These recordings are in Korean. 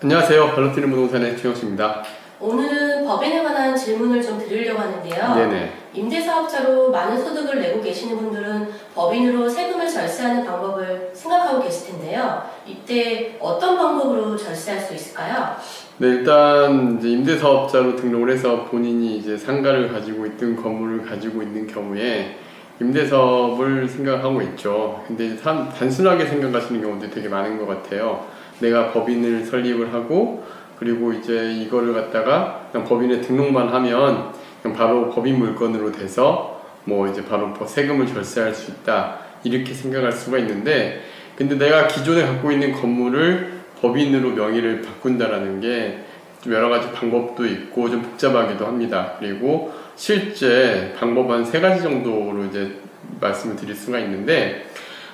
안녕하세요. 발로 뛰는 부동산의 최영수입니다. 오늘은 법인에 관한 질문을 좀 드리려고 하는데요. 네네. 임대사업자로 많은 소득을 내고 계시는 분들은 법인으로 세금을 절세하는 방법을 생각하고 계실 텐데요. 이때 어떤 방법으로 절세할 수 있을까요? 네, 일단 이제 임대사업자로 등록을 해서 본인이 이제 상가를 가지고 있든 건물을 가지고 있는 경우에 임대사업을 생각하고 있죠. 근데 이제 단순하게 생각하시는 경우도 되게 많은 것 같아요. 내가 법인을 설립을 하고 그리고 이제 이거를 갖다가 그냥 법인에 등록만 하면 그냥 바로 법인 물건으로 돼서 뭐 이제 바로 세금을 절세할 수 있다 이렇게 생각할 수가 있는데, 근데 내가 기존에 갖고 있는 건물을 법인으로 명의를 바꾼다라는 게 좀 여러 가지 방법도 있고 좀 복잡하기도 합니다. 그리고 실제 방법 한 3가지 정도로 이제 말씀을 드릴 수가 있는데,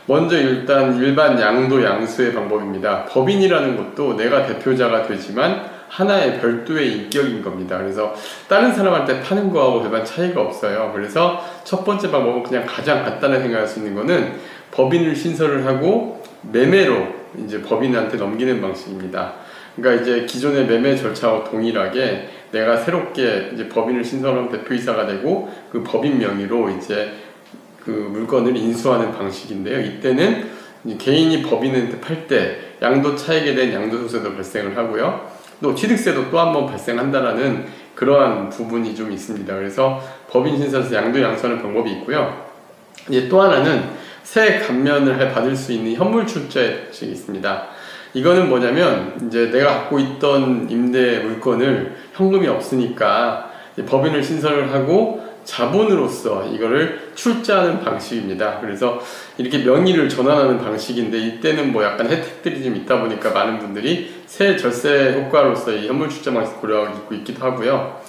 먼저 일단 일반 양도 양수의 방법입니다. 법인이라는 것도 내가 대표자가 되지만 하나의 별도의 인격인 겁니다. 그래서 다른 사람한테 파는 거하고 별반 차이가 없어요. 그래서 첫 번째 방법은 그냥 가장 간단하게 생각할 수 있는 거는 법인을 신설을 하고 매매로 이제 법인한테 넘기는 방식입니다. 그러니까 이제 기존의 매매 절차와 동일하게 내가 새롭게 이제 법인을 신설하면 대표이사가 되고 그 법인 명의로 이제 그 물건을 인수하는 방식인데요. 이때는 개인이 법인한테 팔 때 양도 차익에 대한 양도소득세도 발생을 하고요. 또 취득세도 또 한 번 발생한다라는 그러한 부분이 좀 있습니다. 그래서 법인 신설에서 양도 양수하는 방법이 있고요. 이제 또 하나는 세 감면을 받을 수 있는 현물 출자의 방식이 있습니다. 이거는 뭐냐면 이제 내가 갖고 있던 임대 물건을 현금이 없으니까 법인을 신설을 하고 자본으로서 이거를 출자하는 방식입니다. 그래서 이렇게 명의를 전환하는 방식인데, 이때는 뭐 약간 혜택들이 좀 있다 보니까 많은 분들이 세 절세 효과로서 이 현물 출자 방식 고려하고 있기도 하고요.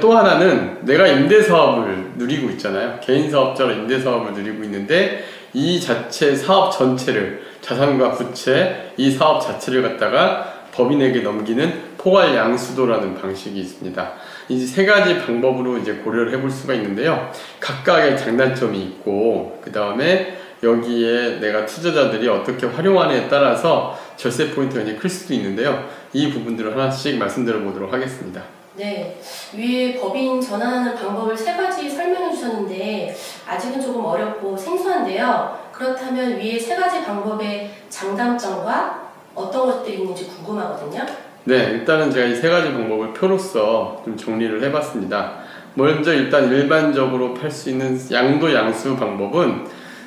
또 하나는 내가 임대사업을 누리고 있잖아요. 개인사업자로 임대사업을 누리고 있는데 이 자체 사업 전체를 자산과 부채, 이 사업 자체를 갖다가 법인에게 넘기는 포괄양수도라는 방식이 있습니다. 이 3가지 방법으로 이제 고려를 해볼 수가 있는데요. 각각의 장단점이 있고, 그 다음에 여기에 내가 투자자들이 어떻게 활용하느냐에 따라서 절세 포인트가 이제 클 수도 있는데요. 이 부분들을 하나씩 말씀드려 보도록 하겠습니다. 네, 위에 법인 전환하는 방법을 3가지 설명해 주셨는데 아직은 조금 어렵고 생소한데요. 그렇다면 위에 3가지 방법의 장단점과 어떤 것들이 있는지 궁금하거든요. 네, 일단은 제가 이 3가지 방법을 표로서 좀 정리를 해봤습니다. 먼저 일단 일반적으로 팔 수 있는 양도 양수 방법은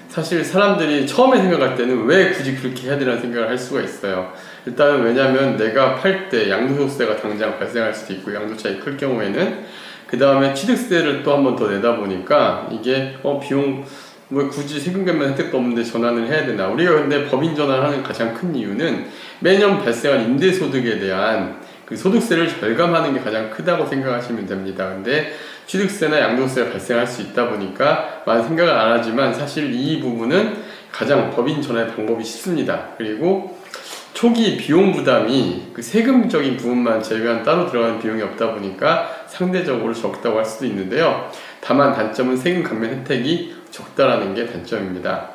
사실 사람들이 처음에 생각할 때는 왜 굳이 그렇게 해야 되나 생각을 할 수가 있어요. 일단은 왜냐하면 내가 팔 때 양도소득세가 당장 발생할 수도 있고 양도 차익이 클 경우에는, 그 다음에 취득세를 또 한 번 더 내다 보니까 이게 비용 뭐 굳이 세금 감면 혜택도 없는데 전환을 해야 되나. 우리가 근데 법인 전환하는 가장 큰 이유는 매년 발생한 임대소득에 대한 그 소득세를 절감하는 게 가장 크다고 생각하시면 됩니다. 근데 취득세나 양도세가 발생할 수 있다 보니까 많은 생각을 안 하지만 사실 이 부분은 가장 법인 전환의 방법이 쉽습니다. 그리고 초기 비용 부담이 그 세금적인 부분만 제외한 따로 들어가는 비용이 없다 보니까 상대적으로 적다고 할 수도 있는데요. 다만 단점은 세금 감면 혜택이 적다라는 게 단점입니다.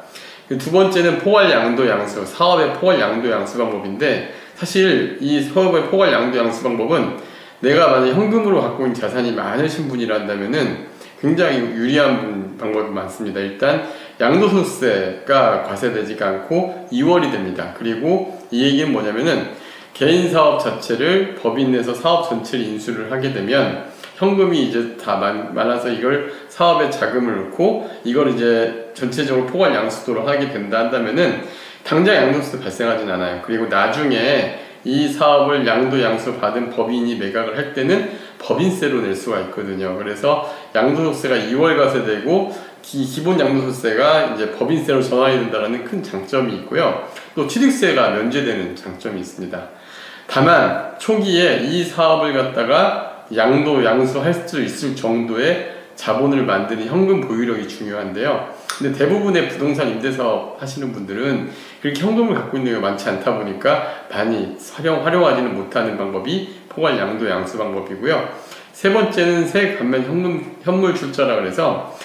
두 번째는 포괄 양도 양수, 사업의 포괄 양도 양수 방법인데, 사실 이 사업의 포괄 양도 양수 방법은 내가 만약 현금으로 갖고 있는 자산이 많으신 분이란다면은 굉장히 유리한 방법이 많습니다. 일단 양도소득세가 과세되지가 않고 2월이 됩니다. 그리고 이 얘기는 뭐냐면은 개인 사업 자체를 법인 내에서 사업 전체를 인수를 하게 되면 현금이 이제 다 많아서 이걸 사업에 자금을 넣고 이걸 이제 전체적으로 포괄 양수도로 하게 된다 한다면은 당장 양도소득세 발생하진 않아요. 그리고 나중에 이 사업을 양도 양수 받은 법인이 매각을 할 때는 법인세로 낼 수가 있거든요. 그래서 양도소득세가 2월 과세되고 기본 양도소득세가 이제 법인세로 전환이 된다는 큰 장점이 있고요. 또 취득세가 면제되는 장점이 있습니다. 다만 초기에 이 사업을 갖다가 양도 양수할 수 있을 정도의 자본을 만드는 현금 보유력이 중요한데요. 근데 대부분의 부동산 임대사업 하시는 분들은 그렇게 현금을 갖고 있는 경우가 많지 않다 보니까 많이 활용하지는 못하는 방법이 포괄 양도 양수 방법이고요. 세 번째는 세 감면 현물 출자라 그래서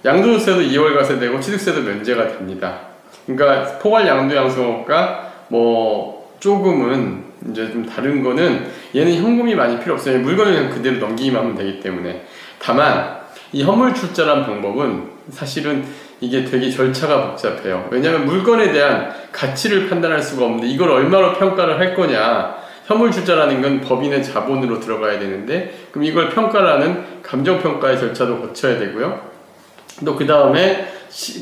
양도소득세도 2월 과세되고 취득세도 면제가 됩니다. 그러니까 포괄 양도 양수가 뭐 조금은 이제 좀 다른 거는 얘는 현금이 많이 필요 없어요. 물건을 그냥 그대로 넘기기만 하면 되기 때문에. 다만 이 현물 출자란 방법은 사실은 이게 되게 절차가 복잡해요. 왜냐하면 물건에 대한 가치를 판단할 수가 없는데 이걸 얼마로 평가를 할 거냐. 현물 출자라는 건 법인의 자본으로 들어가야 되는데 그럼 이걸 평가라는 감정평가의 절차도 거쳐야 되고요. 또 그 다음에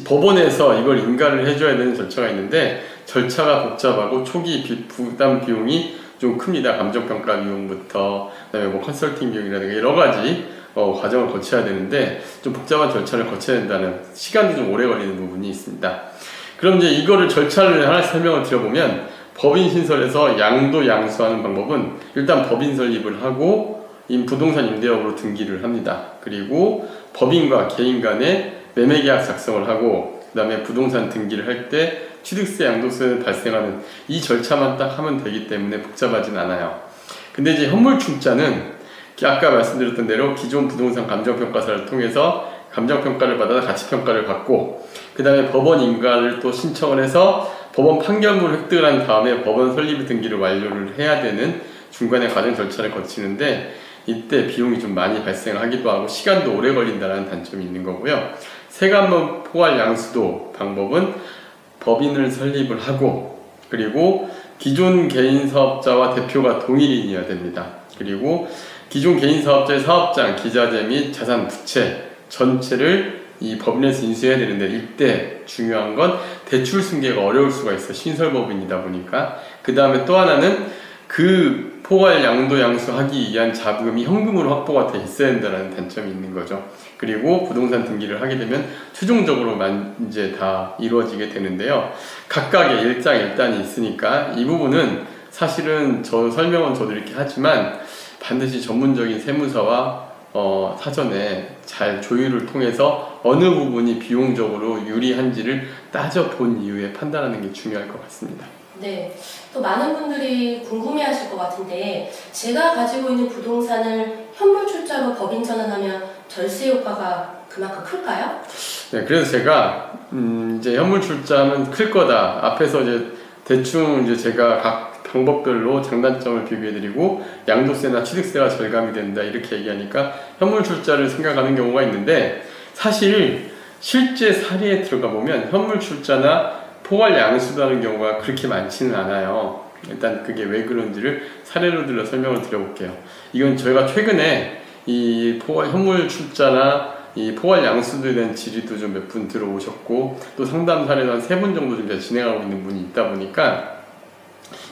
법원에서 이걸 인가를 해줘야 되는 절차가 있는데 절차가 복잡하고 초기 부담 비용이 좀 큽니다. 감정평가 비용부터 그다음에 뭐 컨설팅 비용이라든가 여러 가지 과정을 거쳐야 되는데 좀 복잡한 절차를 거쳐야 된다는 시간도 좀 오래 걸리는 부분이 있습니다. 그럼 이제 이거를 절차를 하나씩 설명을 드려보면 법인 신설에서 양도 양수하는 방법은 일단 법인 설립을 하고 부동산 임대업으로 등기를 합니다. 그리고 법인과 개인 간에 매매계약 작성을 하고 그 다음에 부동산 등기를 할 때 취득세, 양도세 발생하는 이 절차만 딱 하면 되기 때문에 복잡하진 않아요. 근데 이제 현물 출자는 아까 말씀드렸던 대로 기존 부동산 감정평가사를 통해서 감정평가를 받아서 가치평가를 받고 그 다음에 법원 인가를 또 신청을 해서 법원 판결문을 획득을 한 다음에 법원 설립 등기를 완료를 해야 되는 중간에 과정 절차를 거치는데 이때 비용이 좀 많이 발생하기도 하고 시간도 오래 걸린다는 단점이 있는 거고요. 세관문 포괄 양수도 방법은 법인을 설립을 하고 그리고 기존 개인 사업자와 대표가 동일인이어야 됩니다. 그리고 기존 개인 사업자의 사업장, 기자재 및 자산, 부채 전체를 이 법인에서 인수해야 되는데 이때 중요한 건 대출 승계가 어려울 수가 있어. 신설법인이다 보니까. 그 다음에 또 하나는 그 포괄 양도 양수하기 위한 자금이 현금으로 확보가 돼 있어야 된다는 단점이 있는 거죠. 그리고 부동산 등기를 하게 되면 최종적으로만 이제 다 이루어지게 되는데요. 각각의 일장일단이 있으니까 이 부분은 사실은 설명은 저도 이렇게 하지만 반드시 전문적인 세무사와 사전에 잘 조율을 통해서 어느 부분이 비용적으로 유리한지를 따져본 이후에 판단하는 게 중요할 것 같습니다. 네, 또 많은 분들이 궁금해하실 것 같은데 제가 가지고 있는 부동산을 현물 출자로 법인 전환하면 절세 효과가 그만큼 클까요? 네, 그래서 제가 이제 현물 출자하면 클 거다. 앞에서 이제 대충 이제 제가 각 방법별로 장단점을 비교해드리고 양도세나 취득세가 절감이 된다 이렇게 얘기하니까 현물 출자를 생각하는 경우가 있는데 사실 실제 사례에 들어가 보면 현물 출자나 포괄 양수라는 경우가 그렇게 많지는 않아요. 일단 그게 왜 그런지를 사례로 들어 설명을 드려볼게요. 이건 저희가 최근에 이 현물 출자나 이 포괄 양수도에 대한 질의도 좀 몇 분 들어오셨고 또 상담 사례도 한 3분 정도 좀 진행하고 있는 분이 있다 보니까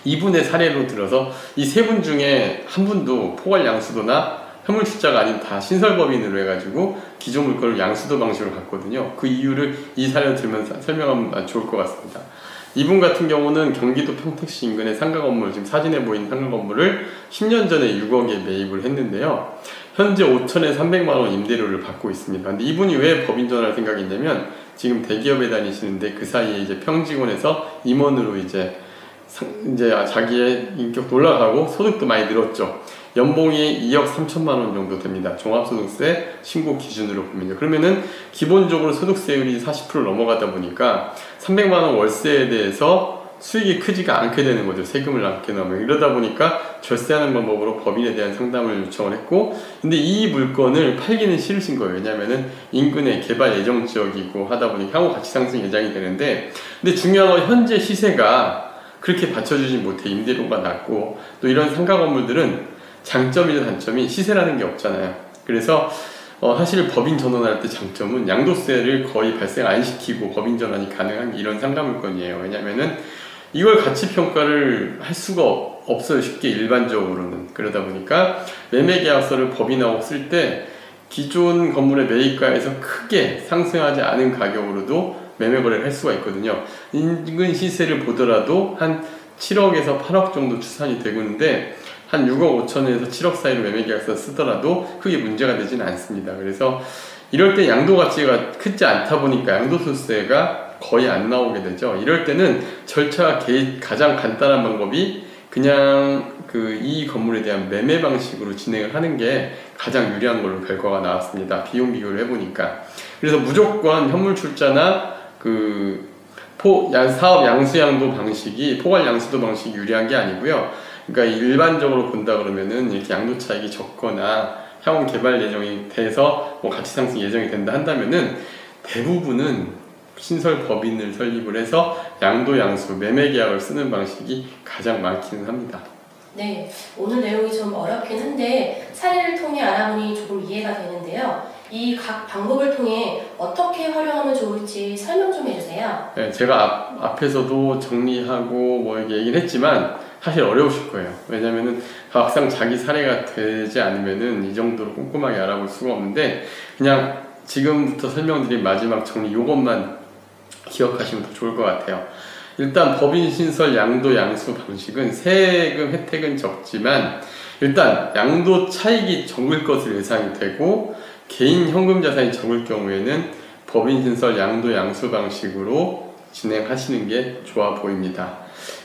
이분의 사례로 들어서 이 3분 중에 한 분도 포괄 양수도나 현물 출자가 아닌 다 신설법인으로 해가지고 기존 물건을 양수도 방식으로 갔거든요. 그 이유를 이 사례를 들으면서 설명하면 좋을 것 같습니다. 이분 같은 경우는 경기도 평택시 인근의 상가 건물, 지금 사진에 보이는 상가 건물을 10년 전에 6억에 매입을 했는데요. 현재 5천에 300만 원 임대료를 받고 있습니다. 근데 이분이 왜 법인 전환을 생각했냐면 지금 대기업에 다니시는데 그 사이에 이제 평직원에서 임원으로 이제 자기의 인격도 올라가고 소득도 많이 늘었죠. 연봉이 2억 3천만 원 정도 됩니다. 종합소득세 신고 기준으로 보면요. 그러면은 기본적으로 소득세율이 40%를 넘어가다 보니까 300만 원 월세에 대해서 수익이 크지가 않게 되는 거죠. 세금을 남게 나오면. 이러다 보니까 절세하는 방법으로 법인에 대한 상담을 요청을 했고 근데 이 물건을 팔기는 싫으신 거예요. 왜냐면은 인근에 개발 예정 지역이고 하다 보니까 향후 가치 상승 예상이 되는데 근데 중요한 건 현재 시세가 그렇게 받쳐주지 못해. 임대료가 낮고 또 이런 상가 건물들은 장점이나 단점이 시세라는 게 없잖아요. 그래서 사실 법인 전환할 때 장점은 양도세를 거의 발생 안 시키고 법인 전환이 가능한 이런 상가 물건이에요. 왜냐면은 이걸 가치 평가를 할 수가 없어요. 쉽게 일반적으로는. 그러다 보니까 매매계약서를 법인하고 쓸 때 기존 건물의 매입가에서 크게 상승하지 않은 가격으로도 매매 거래를 할 수가 있거든요. 인근 시세를 보더라도 한 7억에서 8억 정도 추산이 되고 있는데 한 6억 5천에서 7억 사이로 매매계약서 쓰더라도 크게 문제가 되진 않습니다. 그래서 이럴 때 양도 가치가 크지 않다 보니까 양도소득세가 거의 안 나오게 되죠. 이럴 때는 절차가 가장 간단한 방법이 그냥 이 건물에 대한 매매 방식으로 진행을 하는 게 가장 유리한 걸로 결과가 나왔습니다. 비용 비교를 해보니까. 그래서 무조건 현물 출자나 사업 양수 양도 방식이 포괄 양수도 방식이 유리한 게 아니고요. 그러니까 일반적으로 본다 그러면은 이렇게 양도 차익이 적거나 향후 개발 예정이 돼서 뭐 가치 상승 예정이 된다 한다면은 대부분은 신설 법인을 설립을 해서 양도 양수 매매 계약을 쓰는 방식이 가장 많기는 합니다. 네, 오늘 내용이 좀 어렵긴 한데 사례를 통해 알아보니 조금 이해가 되는데요. 이 각 방법을 통해 어떻게 활용하면 좋을지 설명 좀 해주세요. 네, 제가 앞에서도 정리하고 뭐 이렇게 얘기를 했지만 사실 어려우실 거예요. 왜냐면은 막상 자기 사례가 되지 않으면은 이 정도로 꼼꼼하게 알아볼 수가 없는데 그냥 지금부터 설명드린 마지막 정리 요것만 기억하시면 더 좋을 것 같아요. 일단 법인 신설 양도 양수 방식은 세금 혜택은 적지만 일단 양도 차익이 적을 것으로 예상이 되고 개인 현금 자산이 적을 경우에는 법인 신설 양도 양수 방식으로 진행하시는 게 좋아 보입니다.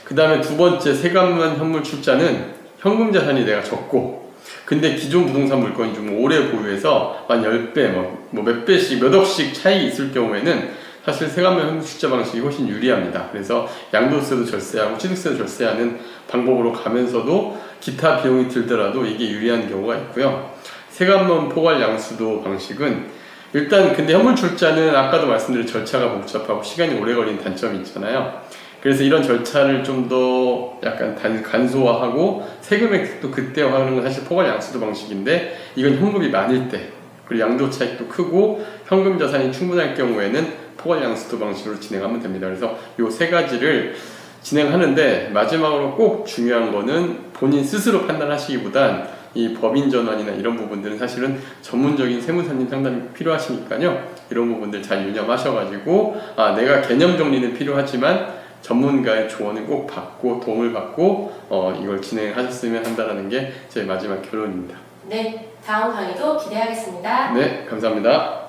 그 다음에 두 번째 세금만 현물 출자는 현금 자산이 내가 적고 근데 기존 부동산 물건이 좀 오래 보유해서 한 10배 뭐 몇 배씩 몇 억씩 차익이 있을 경우에는 사실 세금면 현물 출자 방식이 훨씬 유리합니다. 그래서 양도세도 절세하고 취득세도 절세하는 방법으로 가면서도 기타 비용이 들더라도 이게 유리한 경우가 있고요. 세금면 포괄 양수도 방식은 일단 근데 현물 출자는 아까도 말씀드린 절차가 복잡하고 시간이 오래 걸리는 단점이 있잖아요. 그래서 이런 절차를 좀 더 약간 간소화하고 세금 혜택도 그때화하는 건 사실 포괄 양수도 방식인데 이건 현금이 많을 때 그리고 양도 차익도 크고 현금 자산이 충분할 경우에는 포괄 양수도 방식으로 진행하면 됩니다. 그래서 이 세 가지를 진행하는데 마지막으로 꼭 중요한 거는 본인 스스로 판단하시기보단 이 법인 전환이나 이런 부분들은 사실은 전문적인 세무사님 상담이 필요하시니까요. 이런 부분들 잘 유념하셔가지고 내가 개념 정리는 필요하지만 전문가의 조언을 꼭 받고 도움을 받고 이걸 진행하셨으면 한다는 게 제 마지막 결론입니다. 네, 다음 강의도 기대하겠습니다. 네, 감사합니다.